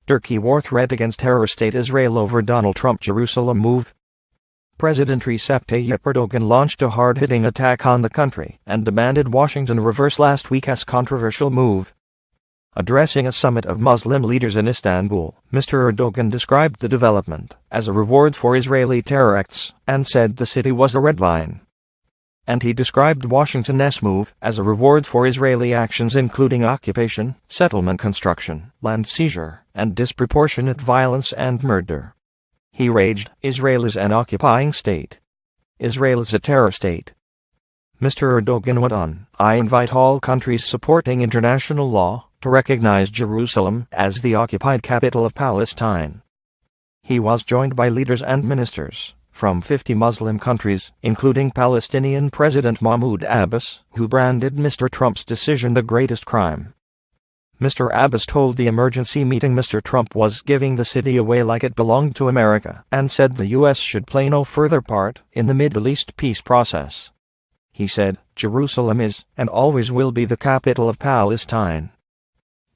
Turkey war threat against terror state Israel over Donald Trump Jerusalem move. President Recep Tayyip Erdogan launched a hard-hitting attack on the country and demanded Washington reverse last week's controversial move. Addressing a summit of Muslim leaders in Istanbul, Mr. Erdogan described the development as a reward for Israeli terror acts and said the city was a red line. And he described Washington's move as a reward for Israeli actions including occupation, settlement construction, land seizure, and disproportionate violence and murder. He raged, "Israel is an occupying state. Israel is a terror state." Mr. Erdogan went on, "I invite all countries supporting international law to recognize Jerusalem as the occupied capital of Palestine." He was joined by leaders and ministers from 50 Muslim countries, including Palestinian President Mahmoud Abbas, who branded Mr. Trump's decision the greatest crime. Mr. Abbas told the emergency meeting Mr. Trump was giving the city away like it belonged to America and said the U.S. should play no further part in the Middle East peace process. He said, "Jerusalem is and always will be the capital of Palestine."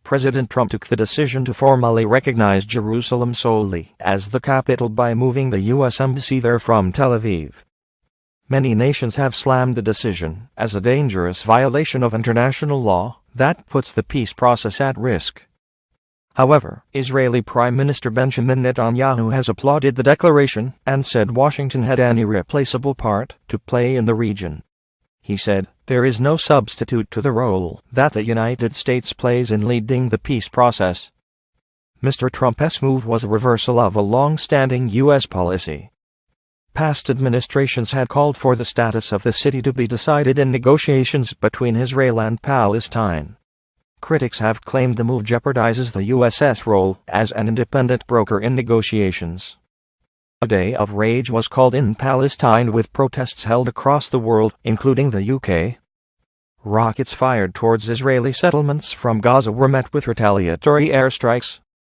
President Trump took the decision to formally recognize Jerusalem solely as the capital by moving the U.S. embassy there from Tel Aviv. Many nations have slammed the decision as a dangerous violation of international law that puts the peace process at risk. However, Israeli Prime Minister Benjamin Netanyahu has applauded the declaration and said Washington had an irreplaceable part to play in the region. He said, "There is no substitute to the role that the United States plays in leading the peace process." Mr. Trump's move was a reversal of a long-standing U.S. policy. Past administrations had called for the status of the city to be decided in negotiations between Israel and Palestine. Critics have claimed the move jeopardizes the U.S.'s role as an independent broker in negotiations. A day of rage was called in Palestine with protests held across the world, including the UK. Rockets fired towards Israeli settlements from Gaza were met with retaliatory airstrikes,